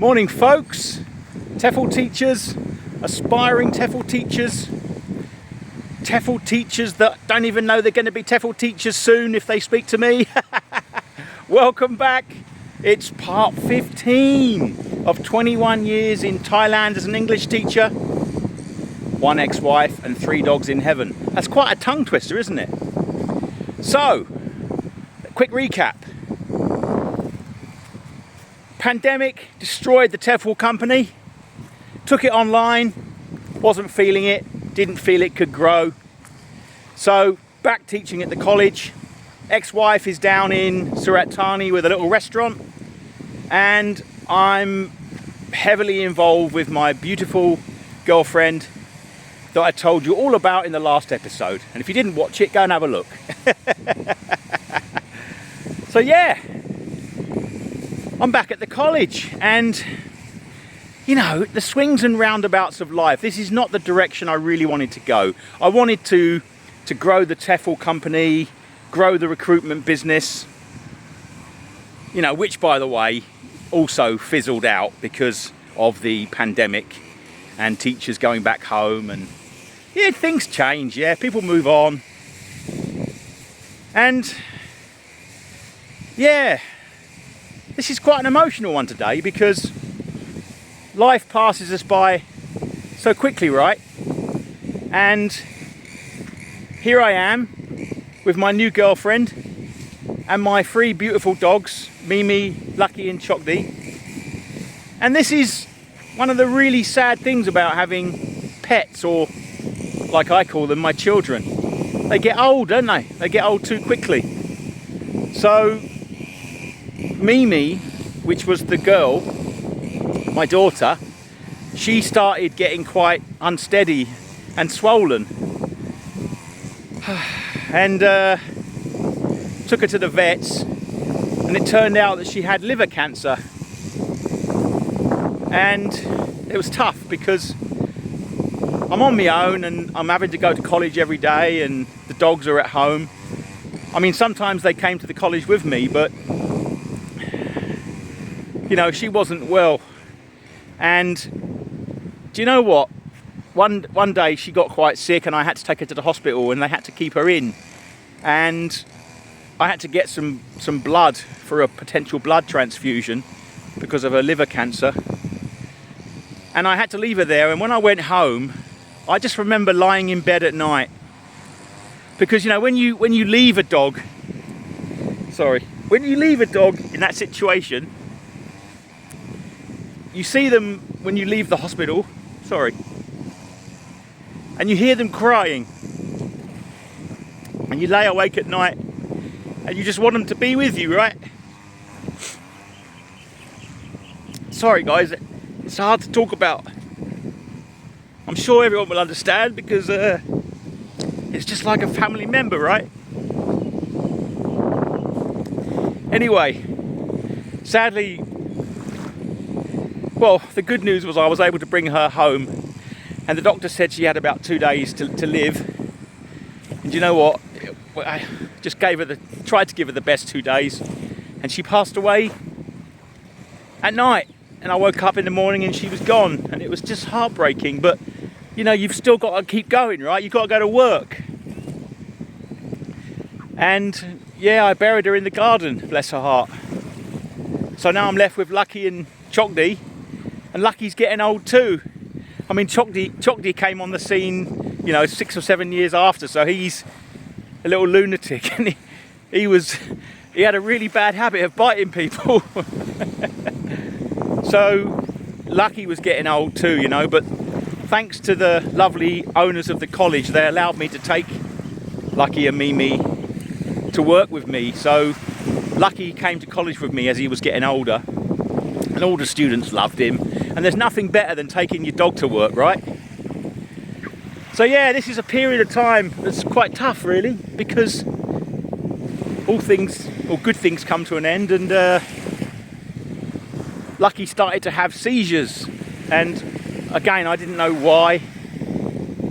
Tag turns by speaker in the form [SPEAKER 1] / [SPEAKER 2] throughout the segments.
[SPEAKER 1] Morning folks, TEFL teachers, aspiring TEFL teachers that don't even know they're going to be TEFL teachers soon if they speak to me. Welcome back. It's part 15 of 21 years in Thailand as an English teacher. 1 ex-wife and 3 dogs in heaven. That's quite a tongue twister, isn't it? So, quick recap. Pandemic destroyed the TEFL company, took it online, wasn't feeling it, didn't feel it could grow. So back teaching at the college. Ex-wife is down in Surat Thani with a little restaurant, and I'm heavily involved with my beautiful girlfriend that I told you all about in the last episode. And if you didn't watch it, go and have a look. So yeah, I'm back at the college, and you know, the swings and roundabouts of life, this is not the direction I really wanted to go. I wanted to grow the TEFL company, grow the recruitment business, you know, which by the way also fizzled out because of the pandemic and teachers going back home, and yeah, things change, yeah, people move on. And yeah, this is quite an emotional one today because life passes us by so quickly, right? And here I am with my new girlfriend and my 3 beautiful dogs, Mimi, Lucky and Chokdi. And this is one of the really sad things about having pets, or like I call them, my children. They get old, don't they? They get old too quickly. So Mimi, which was the girl, my daughter, she started getting quite unsteady and swollen. And took her to the vets, and it turned out that she had liver cancer. And it was tough because I'm on my own and I'm having to go to college every day, and the dogs are at home. I mean, sometimes they came to the college with me, but you know, she wasn't well. And do you know what? One day she got quite sick and I had to take her to the hospital, and they had to keep her in. And I had to get some blood for a potential blood transfusion because of her liver cancer. And I had to leave her there, and when I went home, I just remember lying in bed at night. Because you know, when you leave a dog, when you leave a dog in that situation, you see them when you leave the hospital, and you hear them crying, and you lay awake at night and you just want them to be with you, right? Sorry guys, it's hard to talk about. I'm sure everyone will understand because it's just like a family member, right? Anyway, sadly, well, the good news was I was able to bring her home, and the doctor said she had about 2 days to live. And you know what? I just tried to give her the best 2 days, and she passed away at night. And I woke up in the morning and she was gone, and it was just heartbreaking. But you know, you've still got to keep going, right? You've got to go to work. And yeah, I buried her in the garden, bless her heart. So now I'm left with Lucky and Chokdi. And Lucky's getting old too. I mean, Chokdi came on the scene, you know, 6 or 7 years after, so he's a little lunatic, and he had a really bad habit of biting people. So Lucky was getting old too, you know, but thanks to the lovely owners of the college, they allowed me to take Lucky and Mimi to work with me. So Lucky came to college with me as he was getting older, and all the students loved him. And there's nothing better than taking your dog to work, right? So yeah, this is a period of time that's quite tough, really, because all good things come to an end, and Lucky started to have seizures, and again, I didn't know why,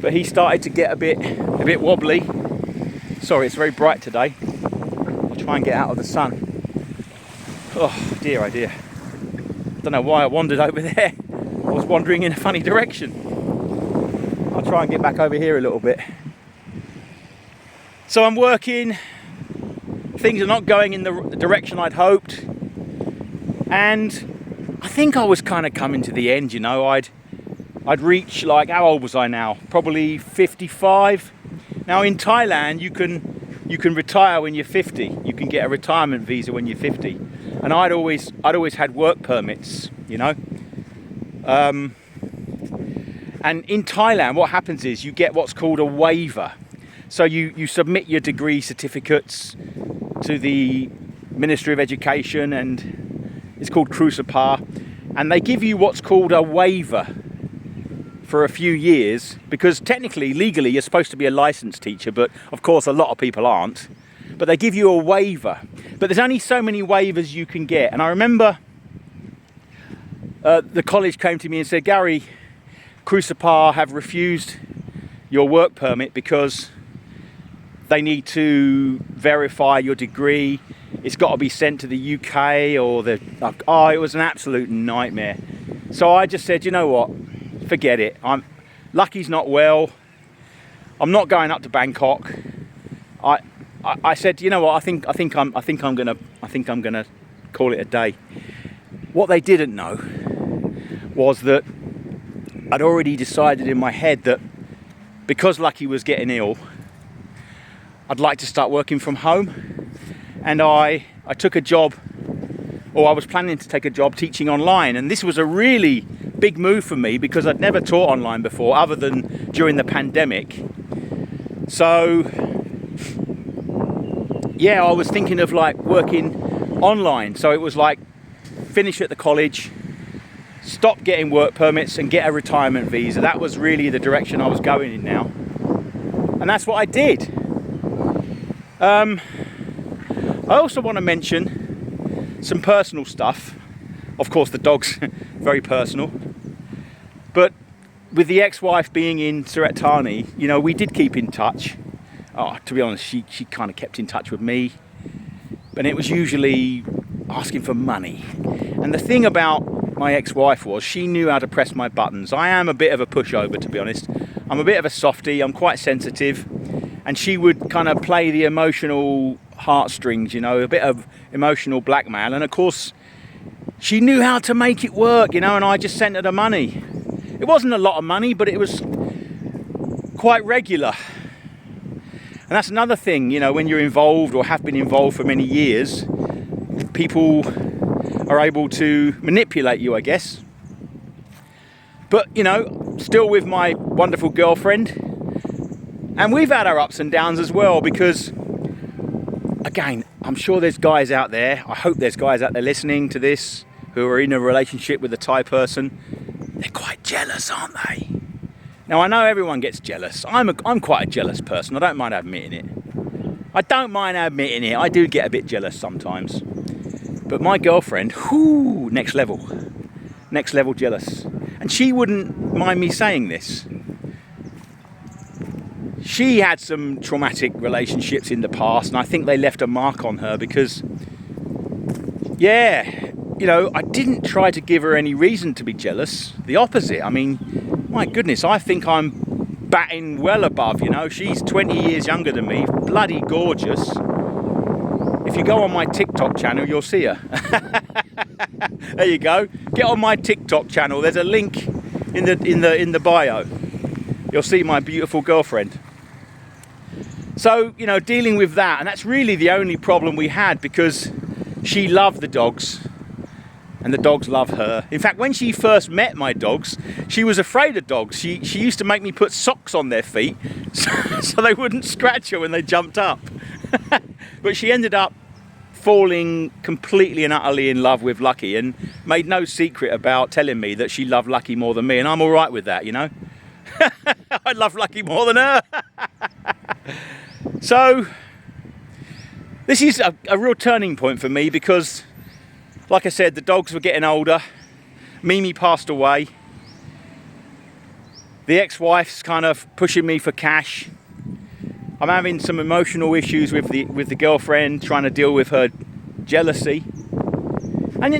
[SPEAKER 1] but he started to get a bit wobbly. Sorry, it's very bright today. I'll try and get out of the sun. Oh dear, oh dear. don't know why I wandered over there. I was wandering in a funny direction. I'll try and get back over here a little bit. So I'm working. Things are not going in the direction I'd hoped. And I think I was kind of coming to the end, you know. I'd reached, like, how old was I now? Probably 55. Now in Thailand, you can retire when you're 50. You can get a retirement visa when you're 50. And I'd always had work permits, you know. And in Thailand, what happens is you get what's called a waiver. So you submit your degree certificates to the Ministry of Education, and it's called Crucipa, and they give you what's called a waiver for a few years, because technically, legally, you're supposed to be a licensed teacher, but of course a lot of people aren't. But they give you a waiver. But there's only so many waivers you can get. And I remember the college came to me and said, Gary, Crucipa have refused your work permit because they need to verify your degree. It's got to be sent to the UK or the... Oh, it was an absolute nightmare. So I just said, you know what? Forget it. Lucky's not well. I'm not going up to Bangkok. I said, you know what? I think I'm gonna call it a day. What they didn't know was that I'd already decided in my head that because Lucky was getting ill, I'd like to start working from home. And I took a job, or I was planning to take a job teaching online. And this was a really big move for me because I'd never taught online before, other than during the pandemic. So yeah, I was thinking of like working online. So it was like finish at the college, stop getting work permits and get a retirement visa. That was really the direction I was going in now. And that's what I did. I also want to mention some personal stuff. Of course, the dog's very personal. But with the ex-wife being in Surat Thani, you know, we did keep in touch. Oh, to be honest, she kind of kept in touch with me. But it was usually asking for money. And the thing about my ex-wife was she knew how to press my buttons. I am a bit of a pushover, to be honest. I'm a bit of a softie. I'm quite sensitive. And she would kind of play the emotional heartstrings, you know, a bit of emotional blackmail. And of course, she knew how to make it work, you know, and I just sent her the money. It wasn't a lot of money, but it was quite regular. And that's another thing, you know, when you're involved or have been involved for many years, people are able to manipulate you, I guess. But, you know, still with my wonderful girlfriend. And we've had our ups and downs as well, because, again, I'm sure there's guys out there, I hope there's guys out there listening to this who are in a relationship with a Thai person. They're quite jealous, aren't they? Now, I know everyone gets jealous. I'm quite a jealous person. I don't mind admitting it. I do get a bit jealous sometimes. But my girlfriend, whoo, next level jealous. And she wouldn't mind me saying this. She had some traumatic relationships in the past, and I think they left a mark on her because, yeah, you know, I didn't try to give her any reason to be jealous. The opposite. I mean, my goodness, I think I'm batting well above, you know. She's 20 years younger than me, bloody gorgeous. If you go on my TikTok channel, you'll see her. There you go. Get on my TikTok channel. There's a link in the bio. You'll see my beautiful girlfriend. So, you know, dealing with that, and that's really the only problem we had, because she loved the dogs and the dogs love her. In fact, when she first met my dogs, she was afraid of dogs. She used to make me put socks on their feet so they wouldn't scratch her when they jumped up. But she ended up falling completely and utterly in love with Lucky, and made no secret about telling me that she loved Lucky more than me, and I'm all right with that, you know. I love Lucky more than her. So this is a real turning point for me, because, like I said, the dogs were getting older. Mimi passed away. The ex-wife's kind of pushing me for cash. I'm having some emotional issues with the girlfriend, trying to deal with her jealousy. And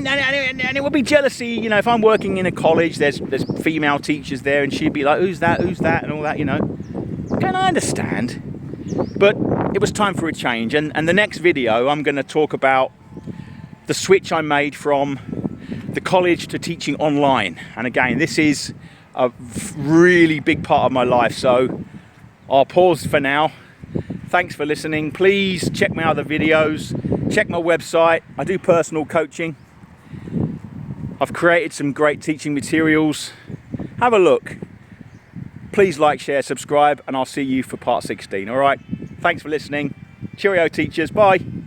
[SPEAKER 1] it would be jealousy, you know, if I'm working in a college, there's female teachers there, and she'd be like, who's that, and all that, you know. And I understand, but it was time for a change. And the next video, I'm going to talk about the switch I made from the college to teaching online. And again, this is a really big part of my life, so I'll pause for now. Thanks for listening. Please check my other videos, check my website. I do personal coaching. I've created some great teaching materials. Have a look. Please like, share, subscribe, and I'll see you for part 16. All right. Thanks for listening. Cheerio, teachers. Bye.